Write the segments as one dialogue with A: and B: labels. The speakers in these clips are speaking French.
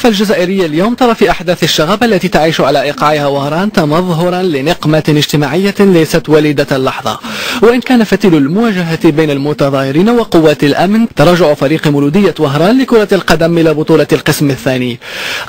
A: الصحف الجزائرية اليوم ترى في أحداث الشغب التي تعيش على إيقاعها وهران تمظهرا لنقمة اجتماعية ليست وليدة اللحظة. وإن كان فتيل المواجهة بين المتظاهرين وقوات الأمن تراجع فريق مولودية وهران لكرة القدم إلى بطولة القسم الثاني.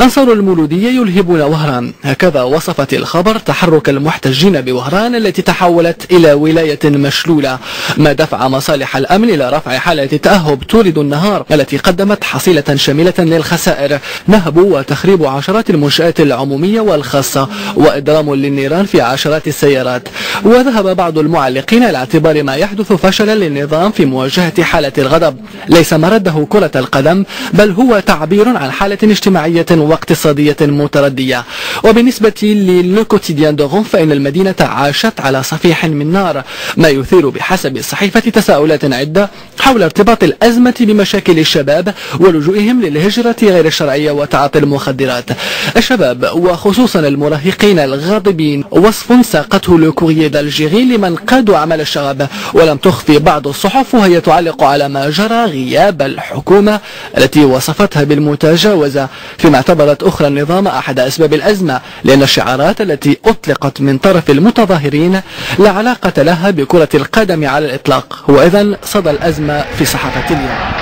A: أنصار المولودية يلهبون وهران، هكذا وصفت الخبر تحرك المحتجين بوهران التي تحولت إلى ولاية مشلولة، ما دفع مصالح الأمن إلى رفع حالة تأهب تولد النهار التي قدمت حصيلة شاملة للخسائر، نهب وتخريب عشرات المنشآت العمومية والخاصة وإضرام للنيران في عشرات السيارات. وذهب بعض المعلقين إلى اعتبار ما يحدث فشلا للنظام في مواجهة حالة الغضب، ليس مرده كرة القدم بل هو تعبير عن حالة اجتماعية واقتصادية متردية. وبالنسبة للو كوتيديان دو غون فإن المدينة عاشت على صفيح من نار، ما يثير بحسب الصحيفة تساؤلات عدة حول ارتباط الأزمة بمشاكل الشباب ولجوئهم للهجرة غير الشرعية وتعاطي المخدرات. الشباب وخصوصا المراهقين الغاضبين وصف ساقته لو كوريي دالجيري لمن قادوا عمل الشغب، ولم تخفي بعض الصحف وهي تعلق على ما جرى غياب الحكومة التي وصفتها بالمتجاوزة، فيما اعتبرت أخرى النظام أحد أسباب الأزمة، لأن الشعارات التي أطلقت من طرف المتظاهرين لا علاقة لها بكرة القدم على الإطلاق. هو إذن صدى الأزمة في صحافة اليوم.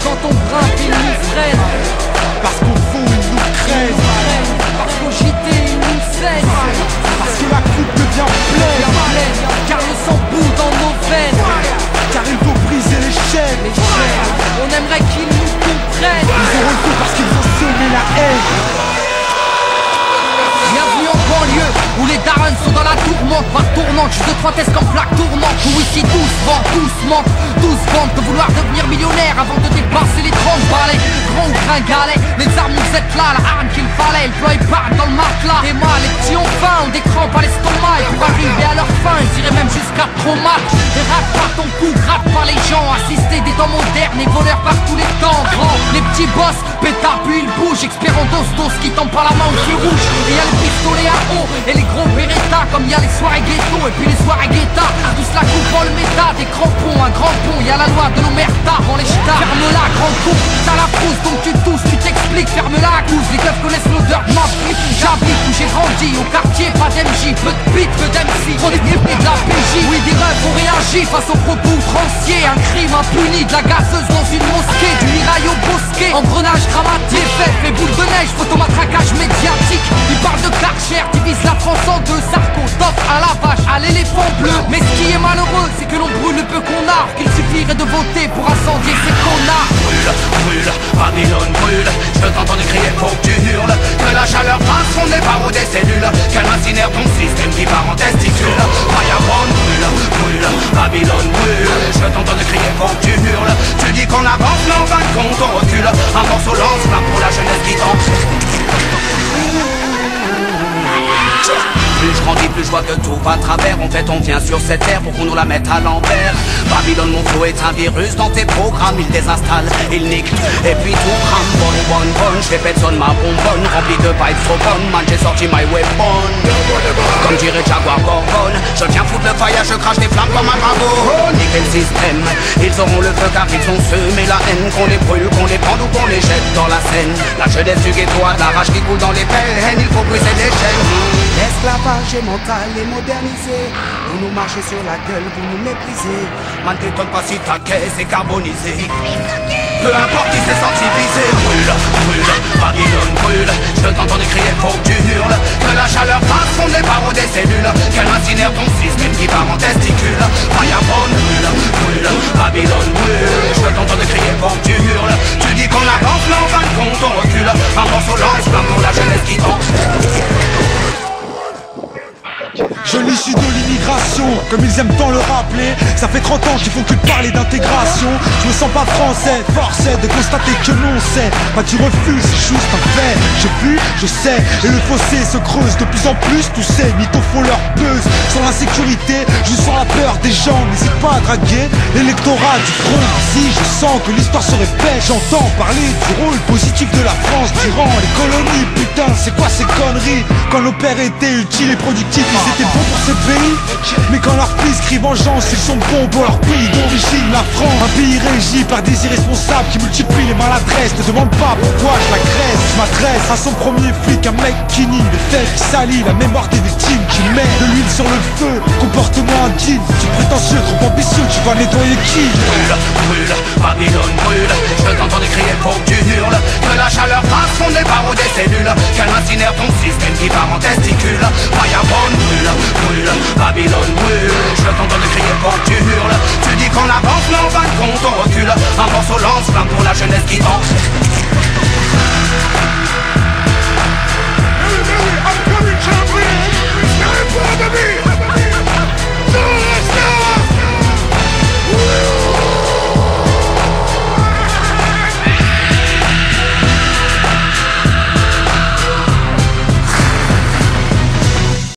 B: Quand on grimpe, ils nous freinent.
C: Parce qu'au fond, ils nous craignent.
B: Parce qu'au JT, ils nous saignent.
C: Parce que la coupe devient pleine.
B: Car le sang bout dans nos veines.
C: Car il faut briser les chaînes.
B: On aimerait qu'ils nous comprennent.
C: Ils auront le coup parce qu'ils ont semé la haine.
B: Bienvenue en banlieue, où les darons sont dans la tourmente. Par tournante, juste de trois tests comme plaque tournante. Où ici tous vendent, tous mentent, tous vendent de vouloir devenir millionnaire avant de dépasser les 30 balais. Gros gringalet, les armes nous êtes là, la arme qu'il fallait, le plan il part dans le matelas. Et moi, les petits ont faim, ont des crampes à l'estomac. Et pour arriver à leur fin, ils iraient même jusqu'à trop match. Et rate par ton cou, gratte par les gens. Assister des temps modernes et voleurs par tous les temps. Grand, les petits boss, pétard puis ils bougent. Expérant d'ostos qui tombent par la main au fil rouge. Et y'a les pistolets à eau et les gros Beretta. Comme y'a les soirées ghetto et puis les soirées guetta. Tous la coupe dans le méta, des crampons, un grand pont. Y'a la loi de l'omerta avant les ch'tas. Ferme-la, grande coupe, t'as la frousse donc tu tousses, tu t'expliques. Ferme-la, couche, les keufs connaissent l'odeur de ma pipe. J'habite où j'ai grandi, au quartier, pas d'MJ. Peu de pit, peu d'MC, trop d'équipe et de la PJ. Oui, des refs ont réagi face aux propos outranciers. Un crime impuni, de la gazeuse dans une mosquée. Du mirail au bosquet, engrenage dramatique. Les fêtes, les boules de neige, photomatraquage médiatique. Ils parlent de Karcher, divise la France en deux. Sarko, top à la vache, à l'éléphant bleu. Mais ce qui est malheureux, c'est que l'on brûle le peu qu'on a. Qu'il suffirait de voter pour incendier ces connards.
D: Brûle, brûle, Babylone brûle. Je t'entends crier, faut que tu hurles. Que la chaleur passe, on n'est pas des cellules. Qu'elle incinère ton système qui part en testicule. Fireborn brûle, brûle, Babylone brûle. Je t'entends crier, faut que tu hurles. Tu dis qu'on avance, mais en fin de compte on recule. Un morceau lance-flamme pour la jeunesse qui danse. Plus je grandis, plus je vois que tout va à travers. En fait on vient sur cette terre pour qu'on nous la mette à l'envers. Babylone mon flow est un virus dans tes programmes. Il désinstalle, il nique, et puis tout crame. Bonne, je fais personne ma bonbonne. Rempli de vibes trop bonnes, man j'ai sorti my weapon. Comme dirait Jaguar Gorgon, je viens foutre le fire, je crache des flammes comme un dragon. Niquer le système, ils auront le feu car ils ont semé la haine. Qu'on les brûle, qu'on les prend ou qu'on les jette dans la Seine. La jeunesse du ghetto a de la rage qui coule dans les veines. Il faut briser les chaînes.
C: L'esclavage est mental et modernisé. Vous nous marchez sur la gueule, vous nous méprisez.
D: Man t'étonne pas si ta caisse est carbonisée. Peu importe qui s'est sensibilisé. Brûle, brûle, Babylone brûle. Je t'entends crier, faut que tu hurles. Que la chaleur passe, on n'est pas des cellules. Qu'elle incinère ton système qui part en testicule. Fireborn brûle, brûle, Babylone brûle. Je t'entends crier, faut que tu hurles. Tu dis qu'on avance, mais en fin de compte on recule. Un morceau lance, plein pour la jeunesse qui danse.
E: Je l'issue de l'immigration, comme ils aiment tant le rappeler. Ça fait 30 ans qu'ils font que parler d'intégration. Je me sens pas français, forcé de constater que non c'est. Bah tu refuses, c'est juste un fait. J'ai vu, je sais, et le fossé se creuse de plus en plus. Tous ces mythos font leur buzz sur l'insécurité, juste sur la peur des gens. N'hésite pas à draguer l'électorat du front. Si je sens que l'histoire se répète, j'entends parler du rôle positif de la France durant les colonies. Putain, c'est quoi ces conneries? Quand nos pères étaient utiles et productifs, ils étaient bons pour ce pays. Mais quand leurs fils crient vengeance, ils sont bons pour leur pays d'origine, la France. Un pays régi par des irresponsables qui multiplient les maladresses. Ne demande pas pourquoi je l'agresse. Je m'adresse à son premier flic, un mec qui nie les faits, qui salit la mémoire des victimes, qui met de l'huile sur le feu. Comportement indigne, tu es prétentieux, trop ambitieux, tu vas nettoyer qui?
D: Brûle, brûle, Babylone brûle. Je t'entends crier pour que tu hurles. Que la chaleur passe fond des barreaux des cellules. Qu'elle incinère ton système qui part en testicule. Firebone brûle, brûle, Babylone brûle. Je t'entends crier pour que tu hurles. Tu dis qu'on avance mais en fin de compte on recule. Un morceau lance-flamme pour la jeunesse qui danse.